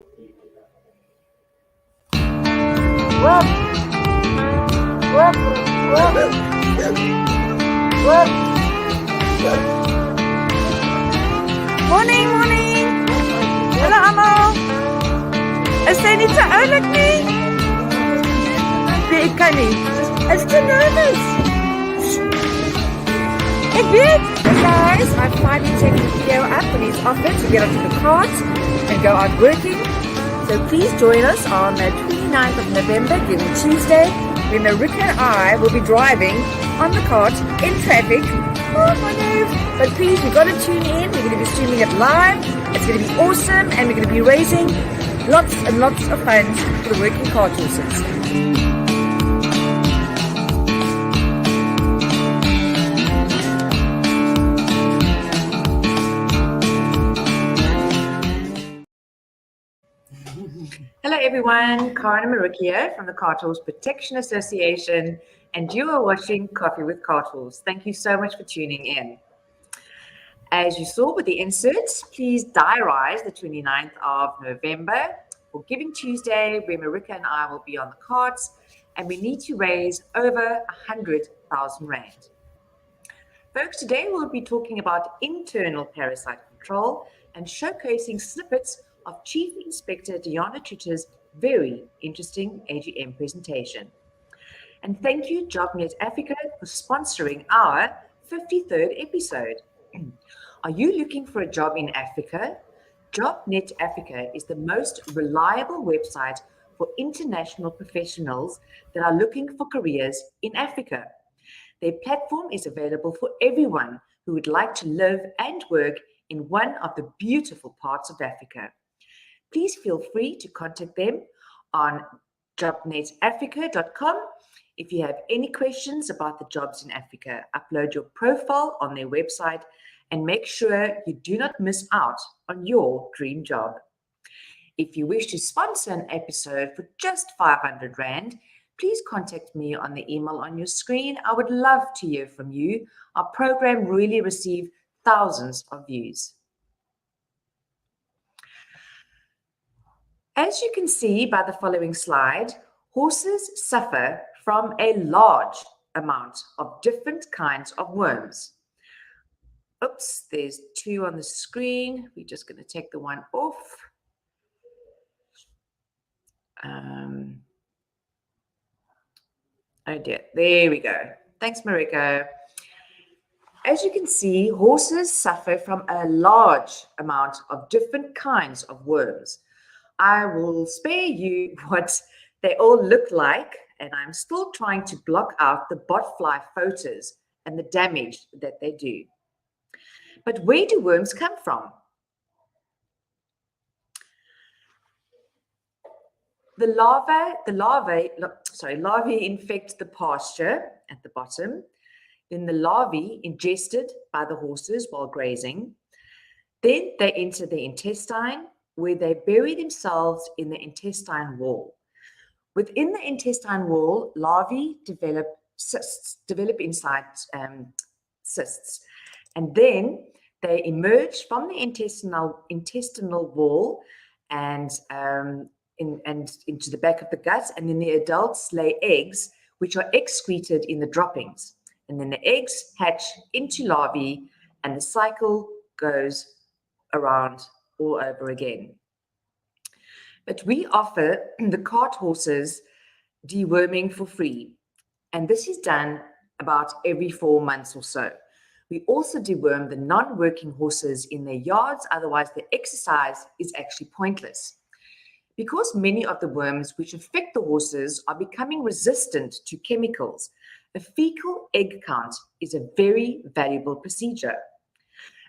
Work, work, work, work. Morning, morning. Hallo allemaal. Is jy niet zo ouderlijk nie? Nee, ik kan niet. Is te nervous. Ik weet. Guys, I finally checked the video up and he's offered to get onto the cart and go out working. So please join us on the 29th of November, given Tuesday, when Marika and I will be driving on the cart in traffic. Oh my nose. But please, you've got to tune in. We're going to be streaming it live. It's going to be awesome, and we're going to be raising lots and lots of funds for the working cart horses. Hello everyone, Karen and Marika here from the Cart Horse Protection Association, and you are watching Coffee with Cart Horse. Thank you so much for tuning in. As you saw with the inserts, please diarise the 29th of November for Giving Tuesday, where Marika and I will be on the carts, and we need to raise over 100,000 Rand. Folks, today we'll be talking about internal parasite control and showcasing snippets of Chief Inspector Diana Tutter's very interesting AGM presentation. And thank you, JobNet Africa, for sponsoring our 53rd episode. Are you looking for a job in Africa? JobNet Africa is the most reliable website for international professionals that are looking for careers in Africa. Their platform is available for everyone who would like to live and work in one of the beautiful parts of Africa. Please feel free to contact them on jobnetafrica.com. If you have any questions about the jobs in Africa, upload your profile on their website and make sure you do not miss out on your dream job. If you wish to sponsor an episode for just 500 Rand, please contact me on the email on your screen. I would love to hear from you. Our program really received thousands of views. As you can see by the following slide, horses suffer from a large amount of different kinds of worms. Oops, there's two on the screen. We're just going to take the one off. Oh dear, there we go. Thanks, Marika. As you can see, horses suffer from a large amount of different kinds of worms. I will spare you what they all look like, and I'm still trying to block out the botfly photos and the damage that they do. But where do worms come from? The larvae infect the pasture at the bottom. Then the larvae ingested by the horses while grazing. Then they enter the intestine, where they bury themselves in the intestine wall. Within the intestine wall, larvae develop inside cysts, and then they emerge from the intestinal wall and into the back of the gut, and then the adults lay eggs, which are excreted in the droppings, and then the eggs hatch into larvae, and the cycle goes around all over again. But we offer the cart horses deworming for free, and this is done about every 4 months or so. We also deworm the non-working horses in their yards, otherwise the exercise is actually pointless. Because many of the worms which affect the horses are becoming resistant to chemicals, a fecal egg count is a very valuable procedure.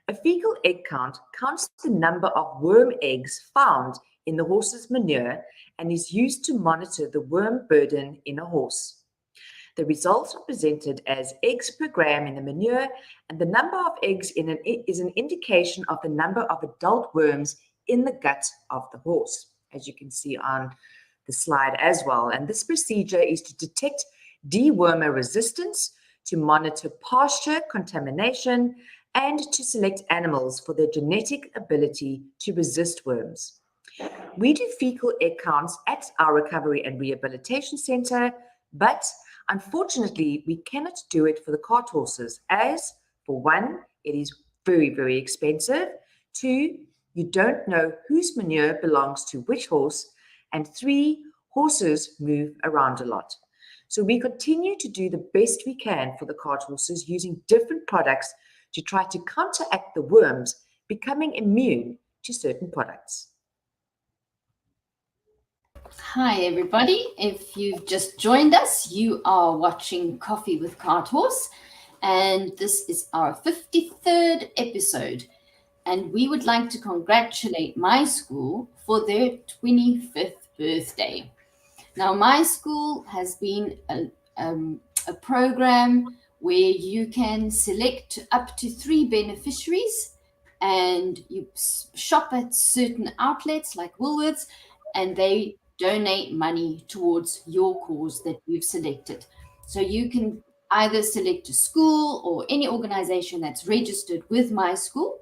A fecal egg count counts the number of worm eggs found in the horse's manure and is used to monitor the worm burden in a horse. The results are presented as eggs per gram in the manure, and the number of eggs is an indication of the number of adult worms in the gut of the horse, as you can see on the slide as well. And this procedure is to detect dewormer resistance, to monitor pasture contamination, and to select animals for their genetic ability to resist worms. We do fecal egg counts at our recovery and rehabilitation center, but unfortunately, we cannot do it for the cart horses as, for one, it is very, very expensive. Two, you don't know whose manure belongs to which horse. And three, horses move around a lot. So we continue to do the best we can for the cart horses using different products to try to counteract the worms becoming immune to certain products. Hi, everybody. If you've just joined us, you are watching Coffee with Cart Horse, and this is our 53rd episode. And we would like to congratulate my school for their 25th birthday. Now, my school has been a program where you can select up to 3 beneficiaries, and you shop at certain outlets like Woolworths, and they donate money towards your cause that you've selected. So you can either select a school or any organization that's registered with my school.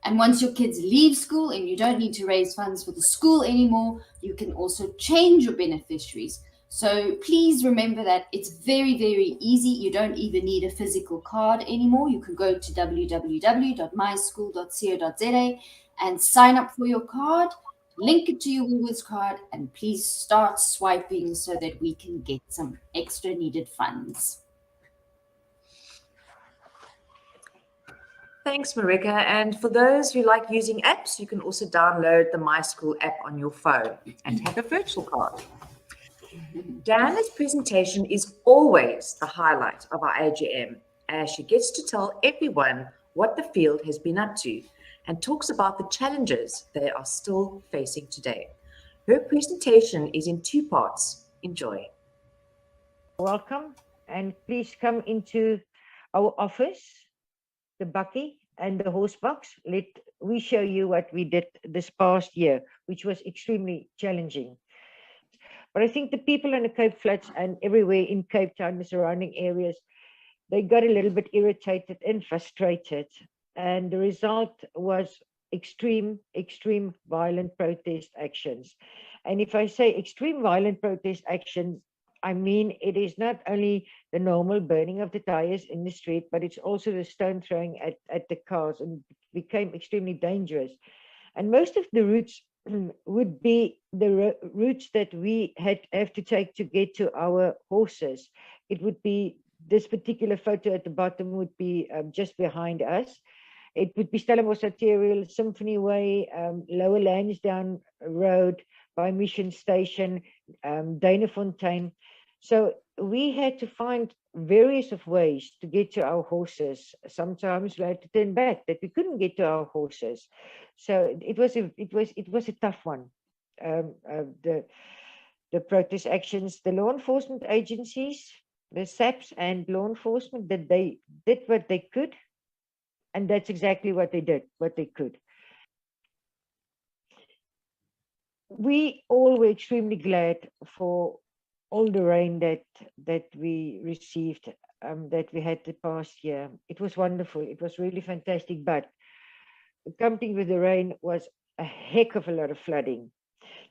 And once your kids leave school and you don't need to raise funds for the school anymore, you can also change your beneficiaries. So please remember that it's very, very easy. You don't even need a physical card anymore. You can go to www.myschool.co.za and sign up for your card, link it to your Woolworths card, and please start swiping so that we can get some extra needed funds. Thanks, Marika. And for those who like using apps, you can also download the My School app on your phone and have a virtual card. Diana's presentation is always the highlight of our AGM, as she gets to tell everyone what the field has been up to and talks about the challenges they are still facing today. Her presentation is in 2 parts. Enjoy. Welcome, and please come into our office, the Bucky and the horse box. Let we show you what we did this past year, which was extremely challenging. But I think the people in the Cape Flats and everywhere in Cape Town, the surrounding areas, they got a little bit irritated and frustrated. And the result was extreme violent protest actions. And if I say extreme violent protest actions, I mean, it is not only the normal burning of the tires in the street, but it's also the stone throwing at the cars, and became extremely dangerous. And most of the routes would be the routes that we have to take to get to our horses. It would be this particular photo at the bottom would be just behind us. It would be Stellenbosch Arterial, Symphony Way, Lower Lansdowne Road, by Mission Station, Danafontein. So we had to find various of ways to get to our horses. Sometimes we had to turn back, that we couldn't get to our horses. So it was a tough one. The protest actions, the law enforcement agencies, the SAPs and law enforcement, that they did what they could, and that's exactly what they did, what they could. We all were extremely glad for all the rain that we received, that we had the past year. It was wonderful. It was really fantastic. But accompanied with the rain was a heck of a lot of flooding.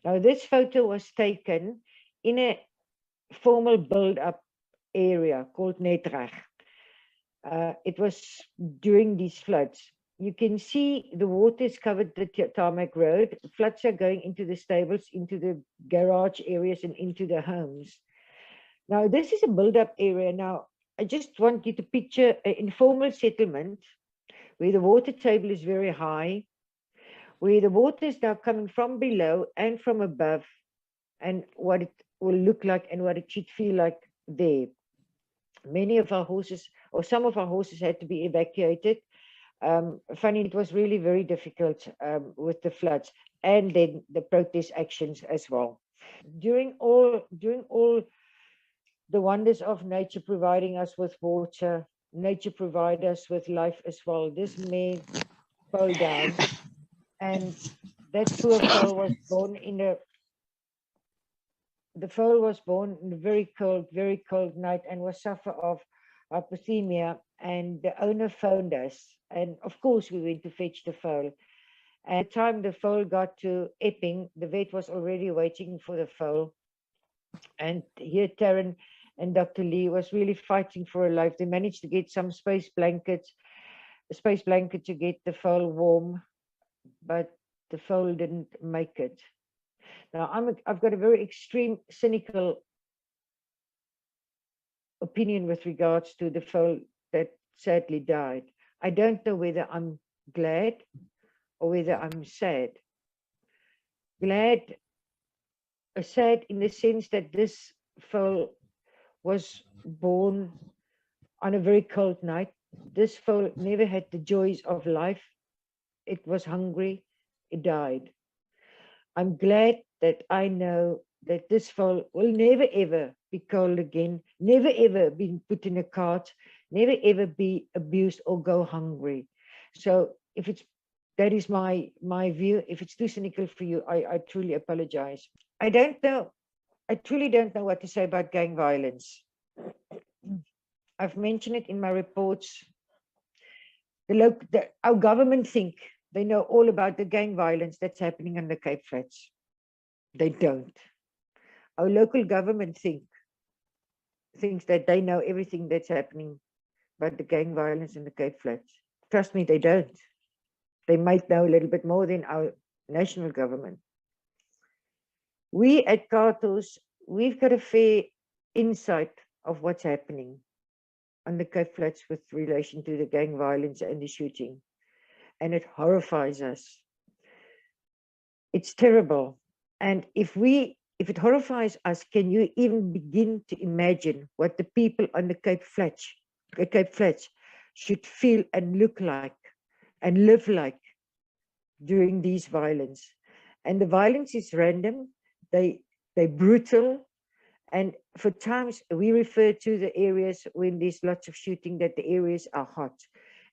Now, this photo was taken in a formal build-up area called Netrag. It was during these floods. You can see the waters covered the tarmac road. Floods are going into the stables, into the garage areas, and into the homes. Now, this is a build-up area. Now, I just want you to picture an informal settlement where the water table is very high, where the water is now coming from below and from above, and what it will look like and what it should feel like there. Many of our horses, or some of our horses, had to be evacuated. Funny, it was really very difficult with the floods and then the protest actions as well. During all the wonders of nature providing us with water, nature provided us with life as well. This mare fell down, and that poor foal was born in a very cold night, and was suffer of hypothermia. And the owner phoned us, and of course we went to fetch the foal. At the time the foal got to Epping, the vet was already waiting for the foal. And here Taryn and Dr. Lee was really fighting for her life. They managed to get some space blanket to get the foal warm, but the foal didn't make it. Now I've got a very extreme cynical opinion with regards to the foal that sadly died. I don't know whether I'm glad or whether I'm sad. Sad in the sense that this foal was born on a very cold night. This foal never had the joys of life. It was hungry. It died. I'm glad that I know that this foal will never ever be cold again, never ever be put in a cart, never ever be abused or go hungry. So if it's that is my view. If it's too cynical for you, I truly apologize. I don't know. I truly don't know what to say about gang violence. I've mentioned it in my reports. Our government think they know all about the gang violence that's happening on the Cape Flats. They don't. Our local government thinks that they know everything that's happening about the gang violence in the Cape Flats. Trust me, they don't. They might know a little bit more than our national government. We at Cartos, we've got a fair insight of what's happening on the Cape Flats with relation to the gang violence and the shooting. And it horrifies us. It's terrible. And if it horrifies us, can you even begin to imagine what the people on the Cape Flats should feel and look like and live like during these violence? And the violence is random, they're brutal, and for times we refer to the areas when there's lots of shooting that the areas are hot.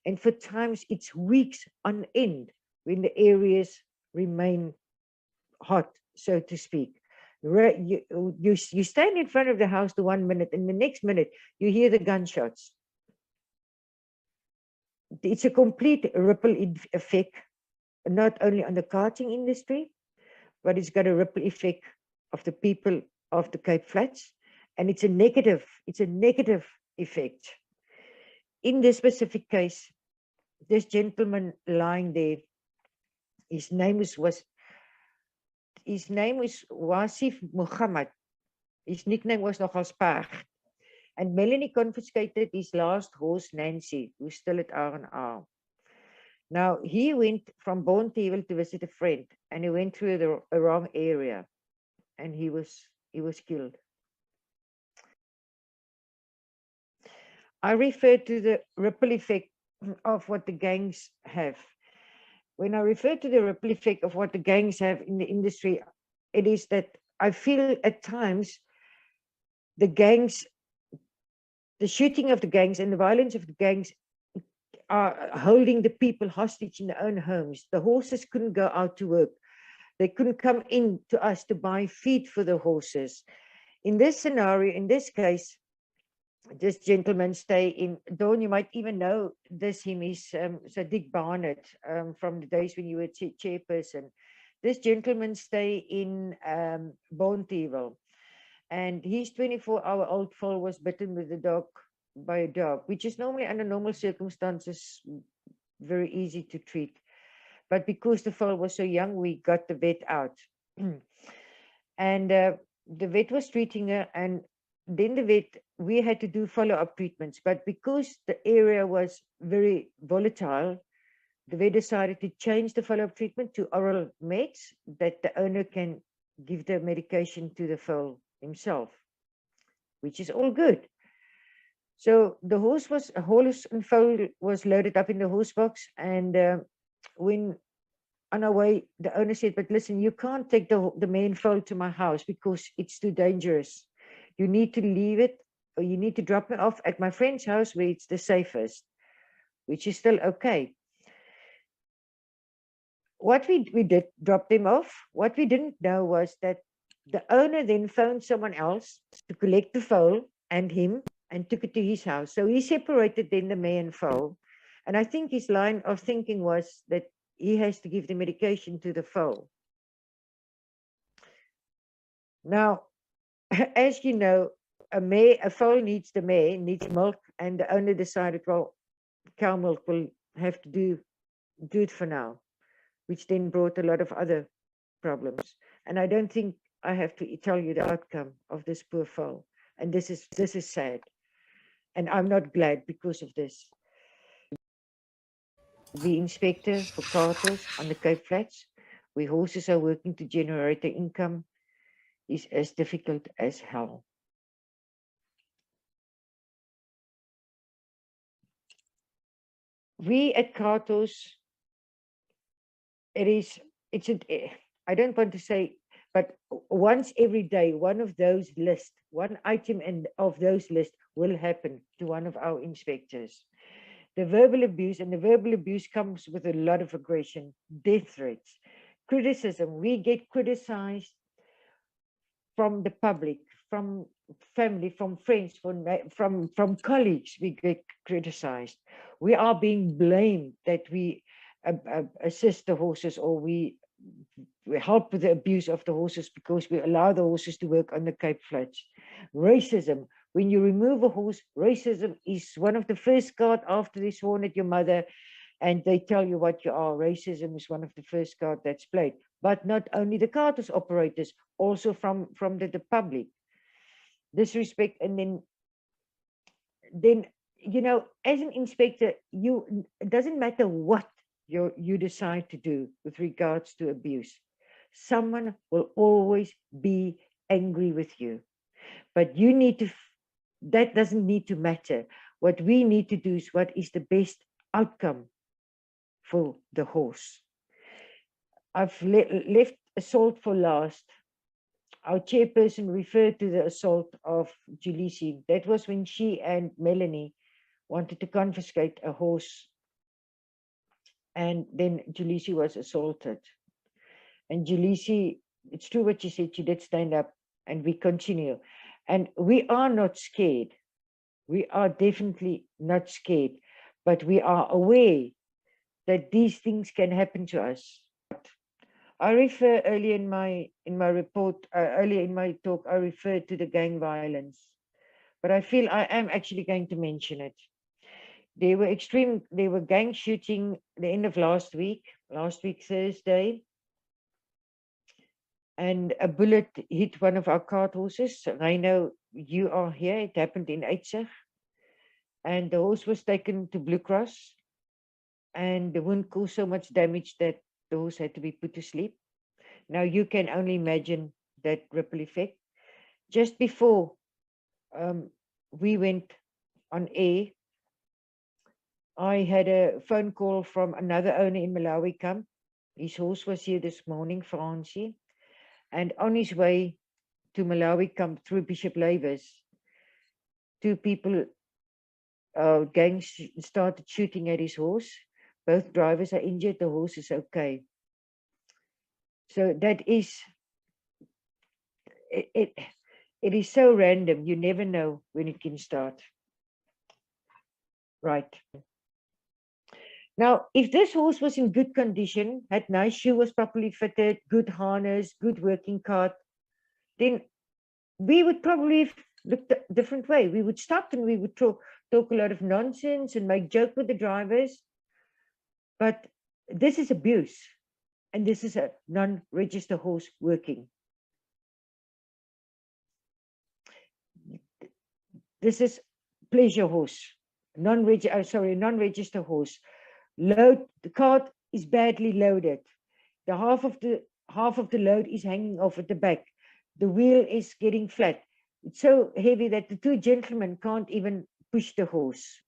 And for times it's weeks on end when the areas remain hot, so to speak. You stand in front of the house the 1 minute, and the next minute you hear the gunshots. It's a complete ripple effect, not only on the karting industry, but it's got a ripple effect of the people of the Cape Flats, and it's a negative effect. In this specific case, this gentleman lying there, his name was Wasif Muhammad. His nickname was nogal Spag. And Melanie confiscated his last horse, Nancy, who's still at R&R. Now, he went from Bonteheuwel to visit a friend, and he went through the wrong area, and he was killed. I refer to the ripple effect of what the gangs have. When I refer to the ripple effect of what the gangs have in the industry, it is that I feel at times the shooting of the gangs and the violence of the gangs are holding the people hostage in their own homes. The horses couldn't go out to work. They couldn't come in to us to buy feed for the horses. In this scenario, in this case, this gentleman stay in, Dawn, you might even know him, he's Sadiq Barnett, from the days when you were chairperson. This gentleman stay in Bonteheuwel, and his 24-hour-old foal was bitten by a dog, which is normally under normal circumstances very easy to treat. But because the foal was so young, we got the vet out. And the vet was treating her, and then the vet, we had to do follow-up treatments. But because the area was very volatile, the vet decided to change the follow-up treatment to oral meds that the owner can give the medication to the foal himself, which is all good. So the horse and foal was loaded up in the horse box, and when on our way, the owner said, "But listen, you can't take the main foal to my house because it's too dangerous. You need to leave it, or you need to drop it off at my friend's house where it's the safest," which is still okay. What we did, drop them off. What we didn't know was that the owner then phoned someone else to collect the foal and him and took it to his house. So he separated then the mare and foal. And I think his line of thinking was that he has to give the medication to the foal. Now, as you know, a foal needs needs milk, and the owner decided, well, cow milk will have to do it for now, which then brought a lot of other problems. And I don't think I have to tell you the outcome of this poor foal. And this is sad. And I'm not glad because of this. The inspector for cattle on the Cape Flats, where horses are working to generate their income, is as difficult as hell. We at Cartos, I don't want to say, but once every day, one of those lists, one item of those lists will happen to one of our inspectors. The verbal abuse, and the verbal abuse comes with a lot of aggression, death threats, criticism. We get criticized from the public, from family, from friends, from colleagues. We get criticized. We are being blamed that we assist the horses, or we help with the abuse of the horses because we allow the horses to work on the Cape Flats. Racism. When you remove a horse, racism is one of the first cards after they sworn at your mother, and they tell you what you are. Racism is one of the first cards that's played. But not only the carters operators, also from the public. Disrespect, and then you know, as an inspector, it doesn't matter what you decide to do with regards to abuse. Someone will always be angry with you, but you need to. That doesn't need to matter. What we need to do is what is the best outcome for the horse. I've left assault for last. Our chairperson referred to the assault of Julisi. That was when she and Melanie wanted to confiscate a horse, and then Julisi was assaulted. And Julisi, it's true what she said, she did stand up, and we continue. And we are not scared. We are definitely not scared, but we are aware that these things can happen to us. I refer earlier in my report, earlier in my talk, I referred to the gang violence, but I feel I am actually going to mention it. There were gang shooting the end of last week Thursday, and a bullet hit one of our cart horses. I know you are here. It happened in Eitzig, and the horse was taken to Blue Cross, and the wound caused so much damage that the horse had to be put to sleep. Now you can only imagine that ripple effect. Just before we went on air, I had a phone call from another owner in Malawi camp. His horse was here this morning, Francie, and on his way to Malawi camp through Bishop Lavers, two people, gangs started shooting at his horse. Both drivers are injured. The horse is okay. So that is, it is so random. You never know when it can start. Right. Now, if this horse was in good condition, had nice shoe, was properly fitted, good harness, good working cart, then we would probably look a different way. We would stop and we would talk a lot of nonsense and make joke with the drivers. But this is abuse, and this is a non-registered horse working. This is pleasure horse, non-registered horse. The cart is badly loaded. The half of the load is hanging off at the back. The wheel is getting flat. It's so heavy that the two gentlemen can't even push the horse.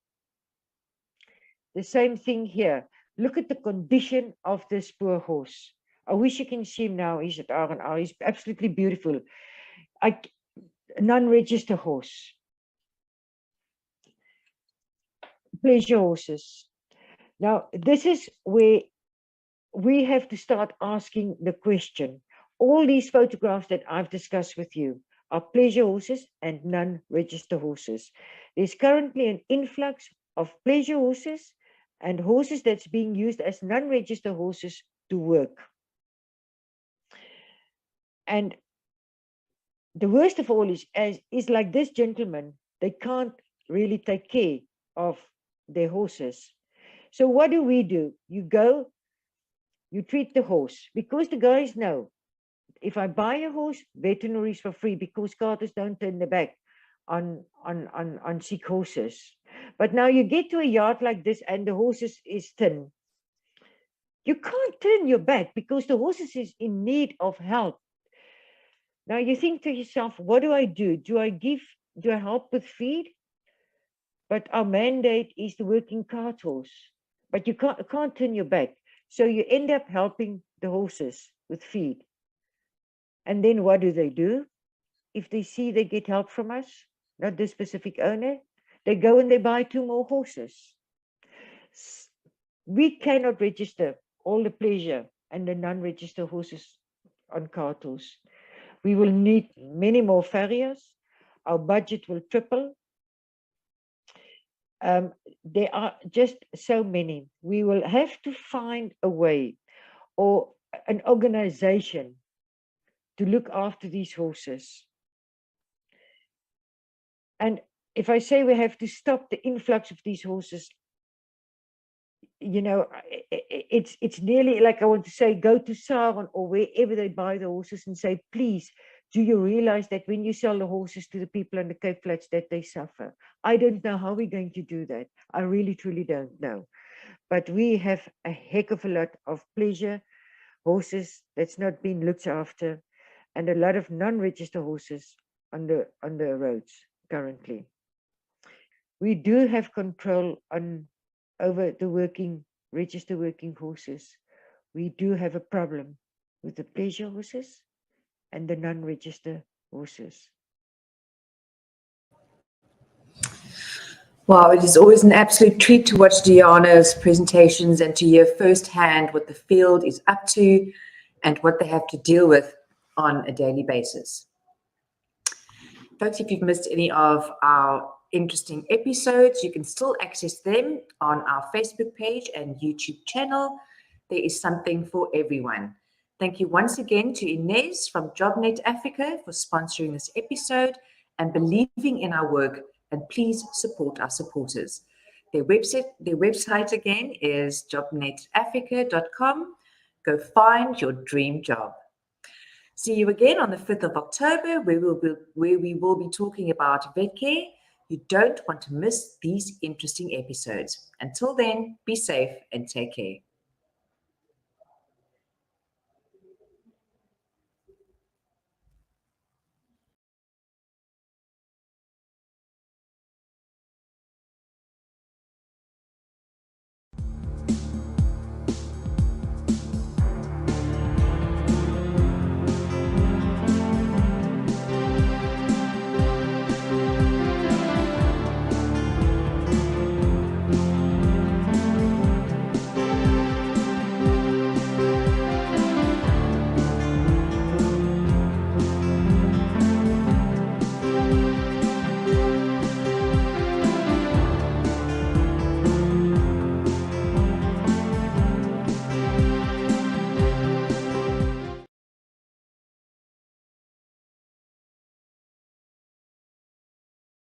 The same thing here. Look at the condition of this poor horse. I wish you can see him now. He's at R&R. He's absolutely beautiful. A non-registered horse. Pleasure horses. Now, this is where we have to start asking the question. All these photographs that I've discussed with you are pleasure horses and non-registered horses. There's currently an influx of pleasure horses and horses that's being used as non-registered horses to work. And the worst of all is like this gentleman, they can't really take care of their horses. So what do? You go, you treat the horse, because the guys know, if I buy a horse, veterinary is for free, because carters don't turn their back on sick horses. But now you get to a yard like this and the horses is thin. You can't turn your back because the horses is in need of help. Now you think to yourself, what do I do? Do I help with feed? But our mandate is the working cart horse. But you can't turn your back. So you end up helping the horses with feed. And then what do? If they see they get help from us, not this specific owner, they go and they buy 2 more horses. We cannot register all the pleasure and the non-registered horses on cart horse. We will need many more farriers. Our budget will triple. There are just so many. We will have to find a way or an organization to look after these horses. And if I say we have to stop the influx of these horses, you know, it's nearly like I want to say, go to Saron or wherever they buy the horses and say, please, do you realize that when you sell the horses to the people on the Cape Flats that they suffer? I don't know how we're going to do that. I really, truly don't know. But we have a heck of a lot of pleasure horses that's not being looked after, and a lot of non-registered horses on the roads currently. We do have control over the registered working horses. We do have a problem with the pleasure horses and the non-registered horses. Wow, it is always an absolute treat to watch Diana's presentations and to hear firsthand what the field is up to and what they have to deal with on a daily basis. Folks, if you've missed any of our interesting episodes, you can still access them on our Facebook page and YouTube channel. There is something for everyone. Thank you once again to Inez from JobNet Africa for sponsoring this episode and believing in our work, and please support our supporters. Their website again is jobnetafrica.com. Go find your dream job. See you again on the 5th of October, where we will be talking about vet care. You don't want to miss these interesting episodes. Until then, be safe and take care.